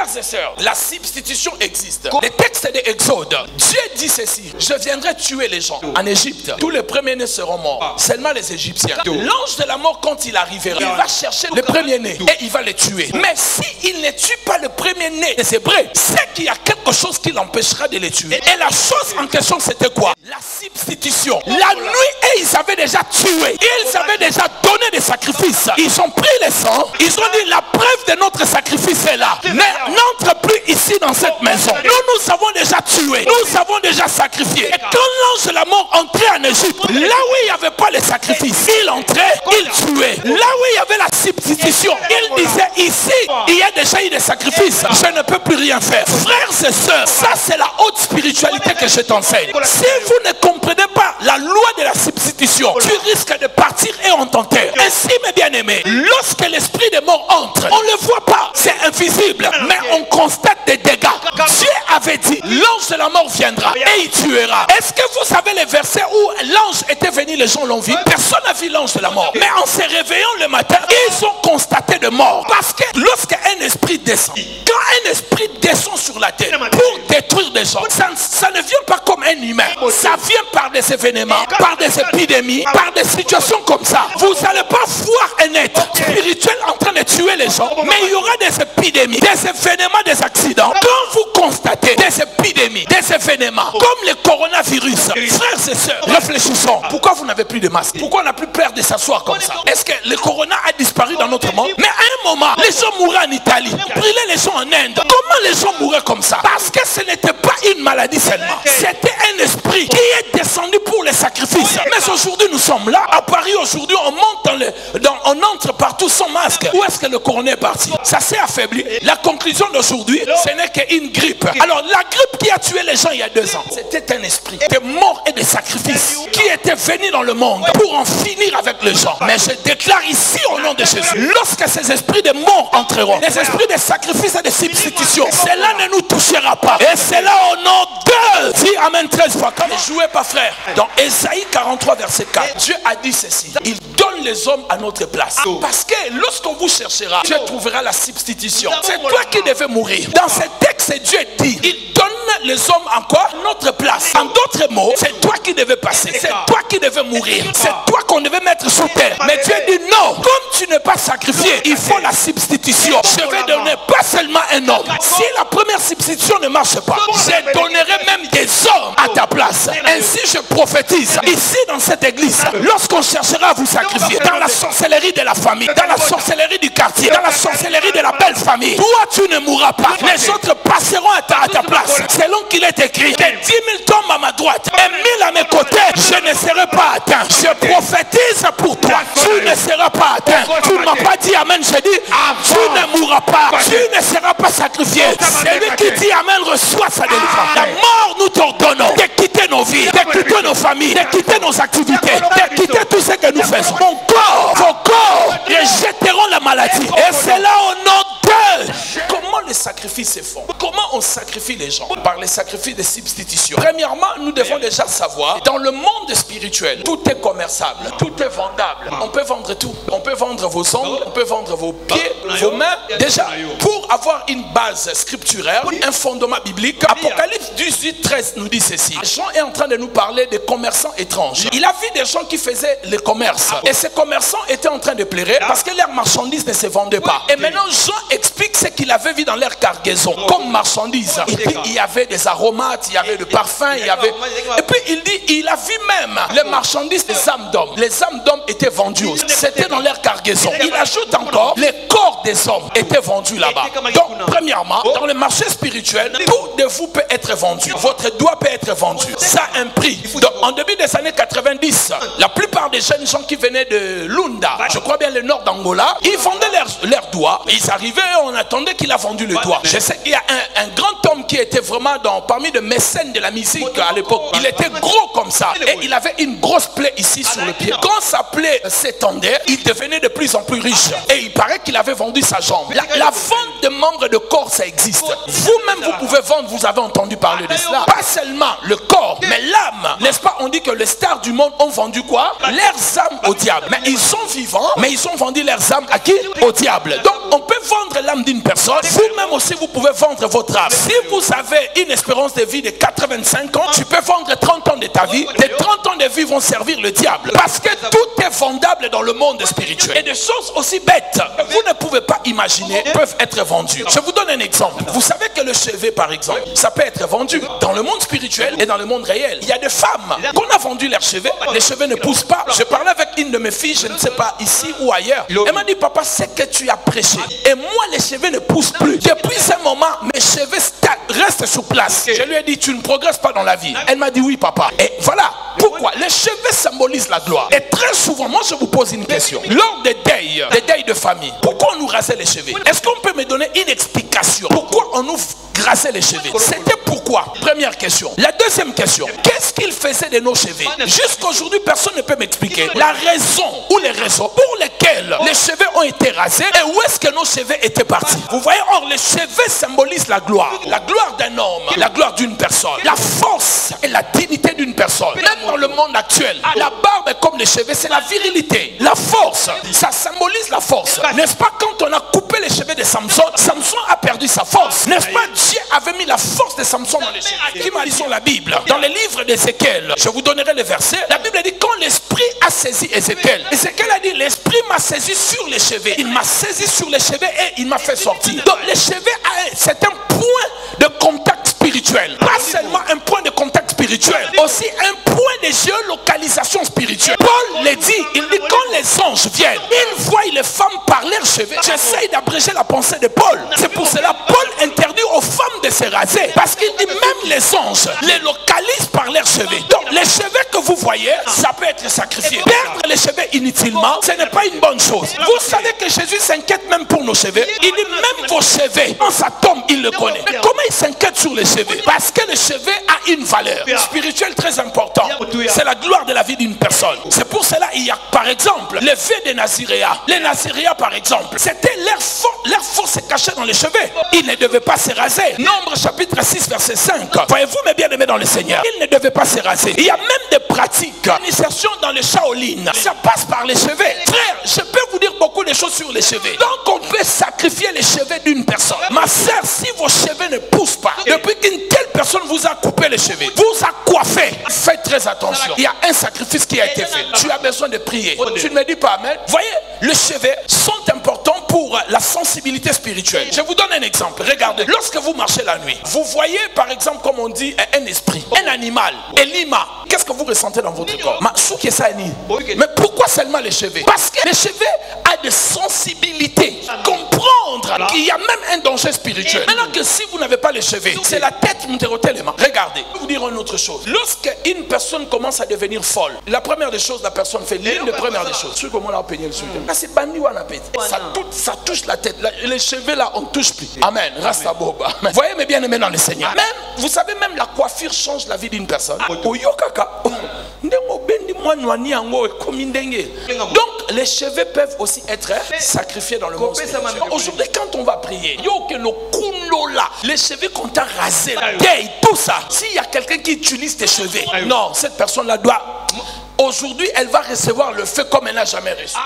Frères et sœurs, la substitution existe. Les textes de Exode, Dieu dit ceci: je viendrai tuer les gens en Égypte. Tous les premiers-nés seront morts, seulement les Égyptiens. L'ange de la mort, quand il arrivera, il va chercher le premier-né et il va les tuer. Mais s'il ne tue pas le premier-né des Hébreux, c'est qu'il y a quelque chose qui l'empêchera de les tuer. Et la chose en question, c'était quoi? La substitution. La nuit, ils avaient déjà tué. Ils avaient déjà donné des sacrifices. Ils ont pris le sang. Ils ont dit: la preuve de notre sacrifice est là. N'entre plus ici dans cette maison. Nous avons déjà tué. Nous avons déjà sacrifié. Et quand l'ange de la mort entrait en Égypte, là où il n'y avait pas les sacrifices, il entrait, il tuait. Là où il y avait la substitution, il disait: ici, il y a déjà eu des sacrifices. Je ne peux plus rien faire. Frères et sœurs, ça c'est la haute spiritualité que je t'enseigne. Si vous ne comprenez pas la loi de la substitution, tu risques de partir et on t'enterre. Ainsi, mes bien-aimés, lorsque l'esprit des morts entre, on ne le voit pas, c'est invisible, mais on constate des dégâts. Dieu avait dit: l'ange de la mort viendra et il tuera. Est-ce que vous savez les versets où l'ange était venu, les gens l'ont vu? Personne n'a vu l'ange de la mort. Mais en se réveillant le matin, ils ont constaté de mort. Parce que lorsqu'un esprit descend, quand un esprit descend sur la terre pour détruire des gens, ça ne vient pas comme un humain. Ça vient par des événements, par des épidémies, par des situations comme ça. Vous n'allez pas voir un être spirituel en train de tuer les gens, mais il y aura des épidémies, des événements, des accidents. Quand vous constatez des épidémies, des événements comme le coronavirus, frères et sœurs, réfléchissons. Pourquoi vous n'avez plus de masque? Pourquoi on n'a plus peur de s'asseoir comme ça? Est-ce que le corona a disparu dans notre monde? Mais à un moment, les gens mouraient en Italie, brûlaient les gens en Inde. Comment les gens mouraient comme ça? Parce que ce n'était pas une maladie seulement. C'était un esprit qui est descendu pour les sacrifices. Mais aujourd'hui, nous sommes là. À Paris, aujourd'hui, on monte on entre partout sans masque. Où est-ce que le corona est parti? Ça s'est affaibli. La conclusion d'aujourd'hui, ce n'est qu'une grippe. Alors, la grippe qui a tué les gens il y a 2 ans, c'était un esprit de mort et de sacrifices qui était venu dans le monde pour en finir avec les gens. Mais je déclare ici au nom de Jésus, lorsque ces esprits de mort entreront, les esprits de sacrifice et de substitution, cela ne nous touchera pas. Et c'est là au nom de... Dis Amen 13 fois. Ne jouez pas, frère. Dans Ésaïe 43 verset 4, Dieu a dit ceci: il donne les hommes à notre place. Parce que lorsqu'on vous cherchera, Dieu trouvera la substitution. C'est toi qui devais mourir. Dans ce texte, Dieu dit: il donne les hommes encore à notre place. En d'autres mots, c'est toi qui devais passer. C'est toi qui devais mourir. C'est toi qu'on devait mettre sous terre. Mais Dieu dit non. Comme tu n'es pas sacrifié, il faut la substitution. Je vais donner pas seulement un homme. Si la première substitution ne marche pas, je donnerai même des hommes à ta place. Ainsi je prophétise ici dans cette église, lorsqu'on cherchera à vous sacrifier, dans la sorcellerie de la famille, dans la sorcellerie du quartier, dans la sorcellerie de la belle famille, toi tu ne mourras pas. Les autres passeront à ta place. Selon qu'il est écrit que 10 000 tombent à ma droite et 1000 à mes côtés, je ne serai pas atteint. Je prophétise pour toi, tu ne seras pas atteint. Tu ne m'as pas dit amen, je dis tu ne mourras pas, tu ne seras pas sacrifié. Celui qui dit amen reçoit sa délivrance. La mort, nous t'ordonnons de quitter nos vies, de quitter nos familles, de quitter nos activités, de quitter tout ce que nous faisons. Mon corps, vos corps rejetteront la maladie. Et c'est là au nom de... Comment les sacrifices se font? Comment on sacrifie les gens? Par les sacrifices de substitution. Premièrement, nous devons déjà savoir, dans le monde spirituel, tout est commerçable, tout est vendable. On peut vendre tout. On peut vendre vos ongles, on peut vendre vos pieds, vos mains. Déjà, pour avoir une base scripturaire, un fondement biblique, Apocalypse 18, 13 nous dit ceci. Jean est en train de nous parler des commerçants étranges. Il a vu des gens qui faisaient le commerce. Et ces commerçants étaient en train de pleurer parce que leurs marchandises ne se vendaient pas. Et maintenant, Jean explique ce qu'il avait vu dans leur cargaison comme marchandises. Il y avait des aromates, il y avait des parfums, il y avait... Et puis il dit, il a vu même les marchandises des âmes d'hommes. Les âmes d'hommes étaient vendues aussi. C'était dans leur cargaison. Il ajoute encore, les corps des hommes étaient vendus là-bas. Donc, premièrement, dans le marché spirituel, tout de vous peut être vendu. Votre doigt peut être vendu. Ça a un prix. Donc, en début des années 90, la plupart des jeunes gens qui venaient de Lunda, je crois bien le nord d'Angola, ils vendaient leurs doigts. Ils arrivaient et on attendait qu'il a vendu le doigt. Je sais qu'il y a un grand homme homme qui était vraiment parmi les mécènes de la musique à l'époque. Il était gros comme ça et il avait une grosse plaie ici sur le pied. Quand sa plaie s'étendait, il devenait de plus en plus riche et il paraît qu'il avait vendu sa jambe. La vente de membres de corps, ça existe. Vous-même, vous pouvez vendre, vous avez entendu parler de cela. Pas seulement le corps, mais l'âme. N'est-ce pas? On dit que les stars du monde ont vendu quoi? Leurs âmes au diable. Mais ils sont vivants, mais ils ont vendu leurs âmes à qui? Au diable. Donc on peut vendre l'âme d'une personne. Vous-même aussi, vous pouvez vendre votre âme. Si vous avez une espérance de vie de 85 ans, tu peux vendre 30 ans de ta vie. Tes 30 ans de vie vont servir le diable. Parce que tout est vendable dans le monde spirituel. Et des choses aussi bêtes, vous ne pouvez pas imaginer, peuvent être vendues. Je vous donne un exemple. Vous savez que le chevet, par exemple, ça peut être vendu dans le monde spirituel et dans le monde réel. Il y a des femmes qu'on a vendu leurs cheveux. Les cheveux ne poussent pas. Je parlais avec une de mes filles, je ne sais pas, ici ou ailleurs. Elle m'a dit, papa, c'est que tu as prêché. Et moi, les cheveux ne poussent plus. Depuis ce moment, mes cheveux restent sur place. Je lui ai dit, tu ne progresses pas dans la vie. Elle m'a dit, oui, papa. Et voilà. Pourquoi? Les cheveux symbolisent la gloire. Et très souvent, moi, je vous pose une question. Lors des deuils de famille, pourquoi on nous rasait les cheveux? Est-ce qu'on peut me donner une explication? Pourquoi on nous rasait les cheveux? C'était pourquoi? Première question. La deuxième question. Qu'est-ce qu'il faisait de nos cheveux? Jusqu'aujourd'hui, personne ne peut m'expliquer la raison ou les raisons pour lesquelles les cheveux ont été rasés et où est-ce que nos cheveux étaient partis. Vous voyez, or, les cheveux symbolisent la gloire. La gloire d'un homme, la gloire d'une personne, la force et la dignité d'une personne. Même dans le monde actuel, la barbe est comme les cheveux, c'est la virilité, la force. Ça symbolise la force. N'est-ce pas, quand on a coupé les cheveux de Samson, Samson a perdu sa force. N'est-ce pas, Dieu avait mis la force de Samson dans les cheveux. Qui m'a dit sur la Bible? Dans les livres d'Ézéchiel, je vous donnerai les versets. La Bible dit, quand l'esprit a saisi Ézéchiel, Ézéchiel a dit, l'esprit m'a saisi sur les cheveux. Il m'a saisi sur les cheveux et il m'a fait sortir. Donc les cheveux, c'est un point de contact spirituel. Pas seulement un point de contact spirituel, aussi un point de géolocalisation spirituelle. Paul le dit, il dit, quand les anges viennent, ils voient les femmes par leurs cheveux. J'essaye d'abréger la pensée de Paul. C'est pour cela Paul interdit aux femmes de se raser. Parce qu'il dit, même les anges les localisent par leurs cheveux. Donc les cheveux que vous voyez, ça peut être sacrifié. Perdre les cheveux inutilement, ce n'est pas une bonne chose. Vous savez que Jésus s'inquiète même pour nos cheveux. Il dit, même vos cheveux, quand ça tombe, il le connaît. Mais comment il s'inquiète sur les cheveux? Parce que le cheveu a une valeur spirituelle très importante. C'est la gloire de la vie d'une personne. C'est pour cela il y a, par exemple, les vœux des Naziréas. Les Naziréas, par exemple, c'était leur force se cachait dans les cheveux. Ils ne devaient pas se raser. Nombre chapitre 6, verset 5. Voyez-vous, mes bien-aimés dans le Seigneur, ils ne devaient pas se raser. Il y a même des pratiques d'initiation dans le Shaolin. Ça passe par les cheveux. Frère, je peux vous dire beaucoup de choses sur les cheveux. Donc on peut sacrifier les cheveux d'une personne. Ma sœur, si vos cheveux ne poussent pas, depuis qu'une telle personne vous a coupé les cheveux, vous a coiffé, faites très attention. Il y a un sacrifice qui a été fait. Tu as besoin de prier. Tu ne me dis pas amen. Voyez, les cheveux sont importants pour la sensibilité spirituelle. Je vous donne un exemple. Regardez, lorsque vous marchez la nuit, vous voyez par exemple, comme on dit, un esprit, un animal, un lima. Qu'est-ce que vous ressentez dans votre corps? Mais pourquoi seulement les cheveux? Parce que les cheveux ont des sensibilités. Comprendre qu'il y a même un danger spirituel. Maintenant que si vous n'avez pas les cheveux, c'est la tête. Regardez, je vais vous dire une autre chose. Lorsque une personne commence à devenir folle, la première des choses, la personne fait l'une des premières des choses. Ça touche la tête. Les cheveux là, on ne touche plus. Amen. Rasta boba. Vous voyez mes bien-aimés dans le Seigneur. Même, vous savez, même la coiffure change la vie d'une personne. Donc les cheveux peuvent aussi être sacrifiés dans le monde spirituel. Aujourd'hui, quand on va prier, les cheveux qu'on t'a rasé, tout ça, s'il y a quelqu'un qui utilise tes cheveux, non, cette personne là doit, aujourd'hui elle va recevoir le feu comme elle n'a jamais reçu.